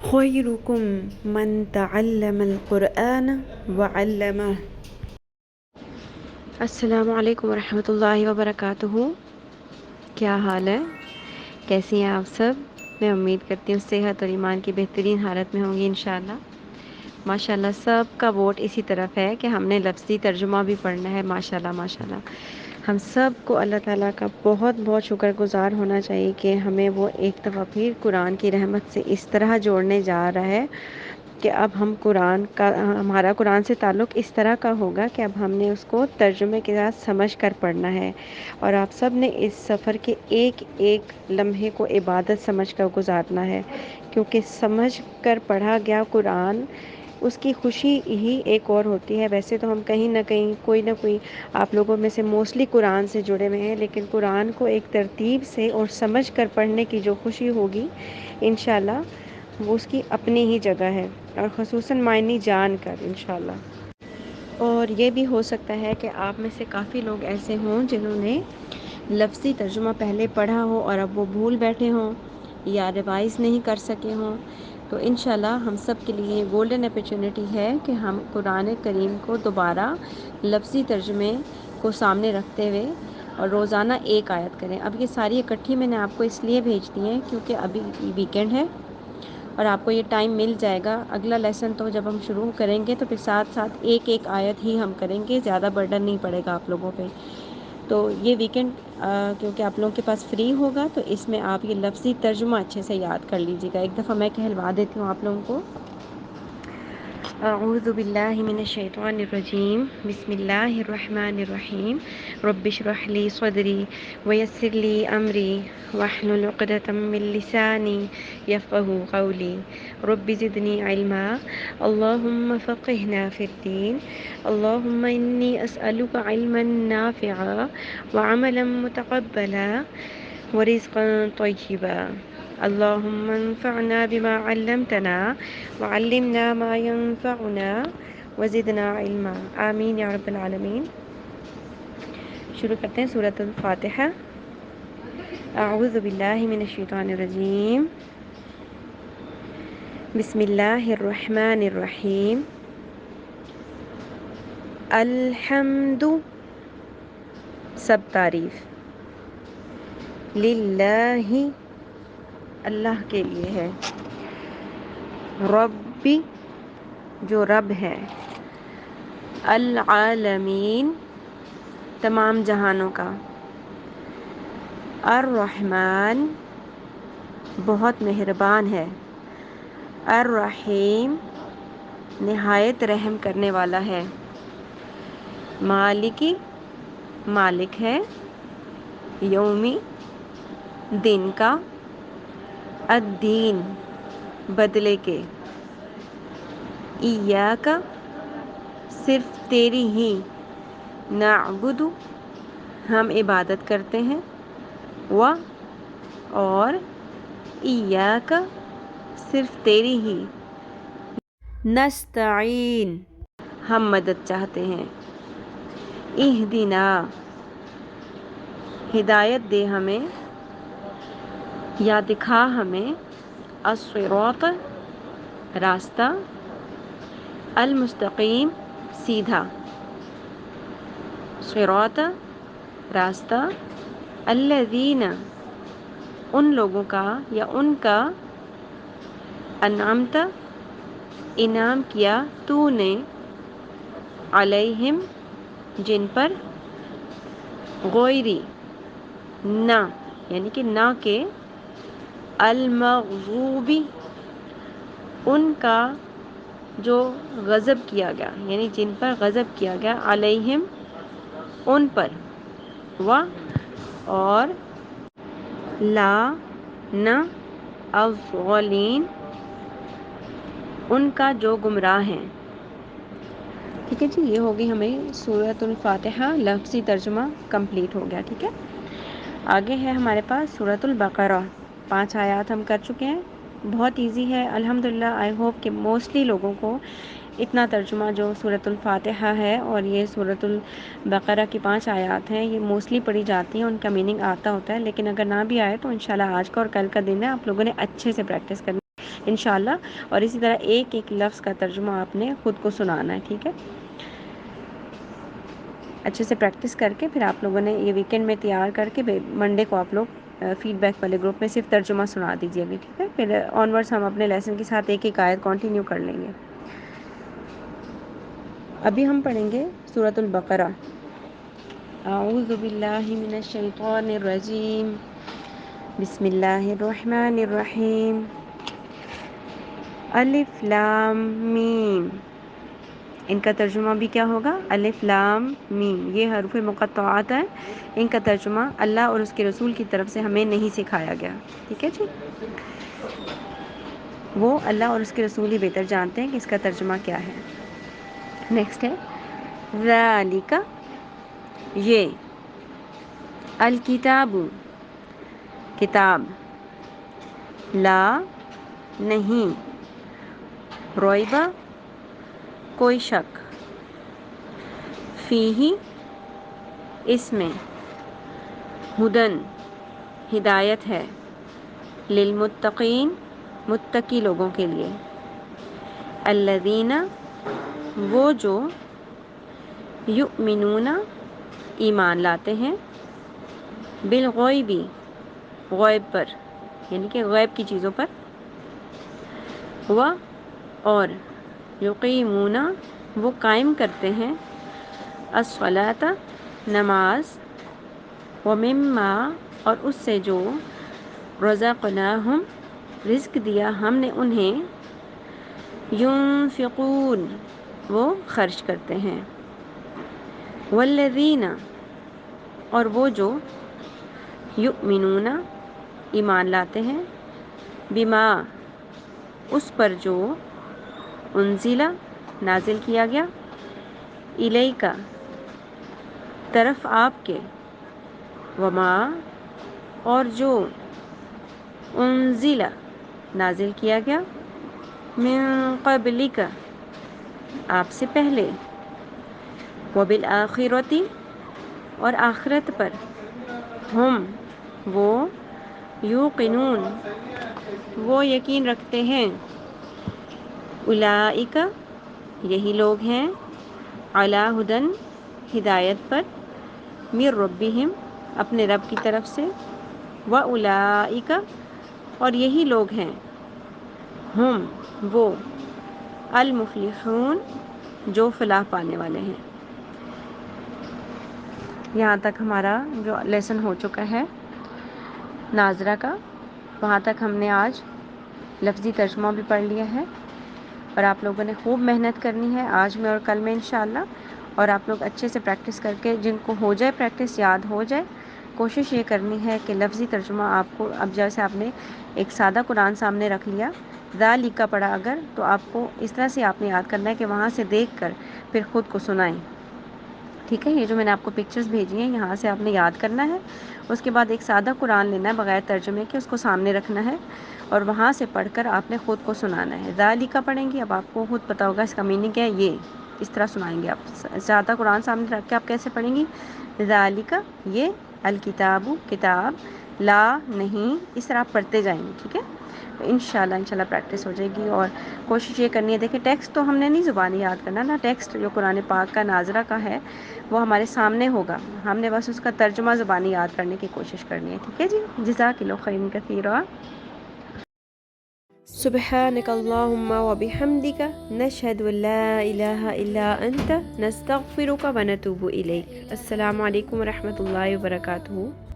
خیرکم من تعلم القرآن وعلمہ۔ السلام علیکم ورحمۃ اللہ وبرکاتہ۔ کیا حال ہے؟ کیسی ہیں آپ سب؟ میں امید کرتی ہوں صحت اور ایمان کی بہترین حالت میں ہوں گی انشاءاللہ۔ ماشاءاللہ سب کا ووٹ اسی طرف ہے کہ ہم نے لفظی ترجمہ بھی پڑھنا ہے۔ ماشاءاللہ ماشاءاللہ ہم سب کو اللہ تعالیٰ کا بہت بہت شکر گزار ہونا چاہیے کہ ہمیں وہ ایک دفعہ پھر قرآن کی رحمت سے اس طرح جوڑنے جا رہا ہے کہ اب ہمارا قرآن سے تعلق اس طرح کا ہوگا کہ اب ہم نے اس کو ترجمے کے ساتھ سمجھ کر پڑھنا ہے، اور آپ سب نے اس سفر کے ایک ایک لمحے کو عبادت سمجھ کر گزارنا ہے، کیونکہ سمجھ کر پڑھا گیا قرآن اس کی خوشی ہی ایک اور ہوتی ہے۔ ویسے تو ہم کہیں نہ کہیں کوئی نہ کوئی آپ لوگوں میں سے موسٹلی قرآن سے جڑے ہوئے ہیں، لیکن قرآن کو ایک ترتیب سے اور سمجھ کر پڑھنے کی جو خوشی ہوگی انشاءاللہ وہ اس کی اپنی ہی جگہ ہے، اور خصوصاً معنی جان کر انشاءاللہ۔ اور یہ بھی ہو سکتا ہے کہ آپ میں سے کافی لوگ ایسے ہوں جنہوں نے لفظی ترجمہ پہلے پڑھا ہو اور اب وہ بھول بیٹھے ہوں یا ریوائز نہیں کر سکے ہوں، تو انشاءاللہ ہم سب کے لیے گولڈن اپرچونٹی ہے کہ ہم قرآن کریم کو دوبارہ لفظی ترجمے کو سامنے رکھتے ہوئے اور روزانہ ایک آیت کریں۔ اب یہ ساری اکٹھی میں نے آپ کو اس لیے بھیج دی ہیں کیونکہ ابھی ویکینڈ ہے اور آپ کو یہ ٹائم مل جائے گا۔ اگلا لیسن تو جب ہم شروع کریں گے تو پھر ساتھ ساتھ ایک ایک آیت ہی ہم کریں گے، زیادہ برڈن نہیں پڑے گا آپ لوگوں پہ۔ تو یہ ویکینڈ کیونکہ آپ لوگوں کے پاس فری ہوگا تو اس میں آپ یہ لفظی ترجمہ اچھے سے یاد کر لیجیے گا۔ ایک دفعہ میں کہلوا دیتی ہوں آپ لوگوں کو۔ اعوذ باللہ من الشیطان الرجیم، بسم اللہ الرحمن الرحیم، رب اشرح لی صدری ویسر لی امری واحلل عقدۃ من لسانی یفقہوا قولی، رب زدنی علما، اللہم فقہنا فی الدین، اللہم انی اسألک علما نافعا وعملا متقبلا ورزقا طیبا، اللہم انفعنا بما علمتنا وعلمنا ما ينفعنا وزدنا علما، آمین یا رب العالمین۔ شروع کرتے ہیں سورۃ الفاتحہ۔ اعوذ باللہ من الشیطان الرجیم، بسم اللہ الرحمن الرحیم، الحمد سب تعریف، للہ اللہ کے لیے ہے، ربی جو رب ہے، العالمین تمام جہانوں کا، الرحمن بہت مہربان ہے، الرحیم نہایت رحم کرنے والا ہے، مالکی مالک ہے، یومی دن کا، الدین بدلے کے، ایاک صرف تیری ہی، نعبد ہم عبادت کرتے ہیں، اور ایاک صرف تیری ہی، نستعین ہم مدد چاہتے ہیں، اہدنا ہدایت دے ہمیں یا دکھا ہمیں، الصراط راستہ، المستقیم سیدھا، صراط راستہ، الذین ان لوگوں کا یا ان کا، انعمت انعام کیا تو نے، علیہم جن پر، غیری نہ یعنی کہ نہ کہ، المغضوبی ان کا جو غضب کیا گیا یعنی جن پر غضب کیا گیا، علیہم ان پر، اور لا نہ، الضالین ان کا جو گمراہ ہیں۔ ٹھیک ہے جی، یہ ہوگی ہمیں سورۃ الفاتحہ لفظی ترجمہ کمپلیٹ ہو گیا۔ ٹھیک ہے، آگے ہے ہمارے پاس سورۃ البقرہ، 5 آیات ہم کر چکے ہیں، بہت ایزی ہے الحمدللہ۔ آئی ہوپ کہ موسٹلی لوگوں کو اتنا ترجمہ جو سورۃ الفاتحہ ہے اور یہ سورۃ البقرہ کی 5 آیات ہیں یہ موسٹلی پڑھی جاتی ہیں، ان کا میننگ آتا ہوتا ہے، لیکن اگر نہ بھی آئے تو انشاءاللہ آج کا اور کل کا دن ہے، آپ لوگوں نے اچھے سے پریکٹس کرنی انشاءاللہ. اور اسی طرح ایک ایک لفظ کا ترجمہ آپ نے خود کو سنانا ہے. ٹھیک ہے، اچھے سے پریکٹس کر کے پھر آپ لوگوں نے یہ ویکنڈ میں تیار کر کے منڈے کو آپ لوگ فیڈ بیک والے گروپ میں صرف ترجمہ سنا دیجیے گا. ٹھیک ہے، پھر آن ورڈس ہم اپنے لیسن کے ساتھ ایک ایک آیت کنٹینیو کر لیں گے. ابھی ہم پڑھیں گے سورۃ البقرہ. اعوذ باللہ من الشیطان الرجیم، بسم اللہ الرحمن الرحیم. الف لام میم. ان کا ترجمہ بھی کیا ہوگا؟ الف لام میم. یہ حروف مقطعات ہیں، ان کا ترجمہ اللہ اور اس کے رسول کی طرف سے ہمیں نہیں سکھایا گیا. ٹھیک ہے جی، وہ اللہ اور اس کے رسول ہی بہتر جانتے ہیں کہ اس کا ترجمہ کیا ہے. نیکسٹ ہے ذالک، یہ، الکتاب، کتاب، لا، نہیں، ریبہ، کوئی شک، فیہ، اس میں، ہدن، ہدایت ہے، للمتقین، متقی لوگوں کے لیے، الذین، وہ جو، یؤمنون، ایمان لاتے ہیں، بالغیب، غیب پر، یعنی کہ غیب کی چیزوں پر، و، اور، یقیمون، وہ قائم کرتے ہیں، الصلاۃ، نماز، ومما، اور اس سے جو، رزقناہم، رزق دیا ہم نے انہیں، ینفقون، وہ خرچ کرتے ہیں، والذین، اور وہ جو، یؤمنون، ایمان لاتے ہیں، بما، اس پر جو، انزل، نازل کیا گیا، الیک، طرف آپ کے، وما، اور جو، انزل، نازل کیا گیا، من قبلک، آپ سے پہلے، وبالآخرۃ، اور آخرت پر، ہم، وہ، یوقنون، وہ یقین رکھتے ہیں، اولئک، یہی لوگ ہیں، علی ھدی، ہدایت پر، من ربہم، اپنے رب کی طرف سے، واولئک، اور یہی لوگ ہیں، ہم، وہ، المفلحون، جو فلاح پانے والے ہیں. یہاں تک ہمارا جو لیسن ہو چکا ہے ناظرہ کا، وہاں تک ہم نے آج لفظی ترجمہ بھی پڑھ لیا ہے. اور آپ لوگوں نے خوب محنت کرنی ہے آج میں اور کل میں انشاءاللہ. اور آپ لوگ اچھے سے پریکٹس کر کے، جن کو ہو جائے پریکٹس، یاد ہو جائے، کوشش یہ کرنی ہے کہ لفظی ترجمہ آپ کو، اب جیسے آپ نے ایک سادہ قرآن سامنے رکھ لیا، ذالک پڑھا اگر، تو آپ کو اس طرح سے آپ نے یاد کرنا ہے کہ وہاں سے دیکھ کر پھر خود کو سنائیں. ٹھیک ہے، یہ جو میں نے آپ کو پکچرز بھیجی ہیں یہاں سے آپ نے یاد کرنا ہے. اس کے بعد ایک سادہ قرآن لینا ہے بغیر ترجمے کے، اس کو سامنے رکھنا ہے اور وہاں سے پڑھ کر آپ نے خود کو سنانا ہے. ذالک پڑھیں گے، اب آپ کو خود پتہ ہوگا اس کا میننگ کیا ہے. یہ اس طرح سنائیں گے آپ، سادہ قرآن سامنے رکھ کے آپ کیسے پڑھیں گی؟ ذالک، یہ، الکتاب، کتاب، لا، نہیں، اس طرح آپ پڑھتے جائیں گے. ٹھیک ہے، انشاءاللہ پریکٹس ہو جائے گی. اور کوشش یہ کرنی ہے، دیکھیں ٹیکسٹ تو ہم نے نہیں زبانی یاد کرنا نا، ٹیکسٹ جو قرآن پاک کا ناظرہ کا ہے وہ ہمارے سامنے ہوگا، ہم نے بس اس کا ترجمہ زبانی یاد کرنے کی کوشش کرنی ہے. ٹھیک ہے جی، جزاک اللہ خیرا کثیرا. سبحانك اللهم وبحمدك نشهد أن لا إله إلا أنت نستغفرك ونتوب إليك. السلام عليكم ورحمة الله وبركاته.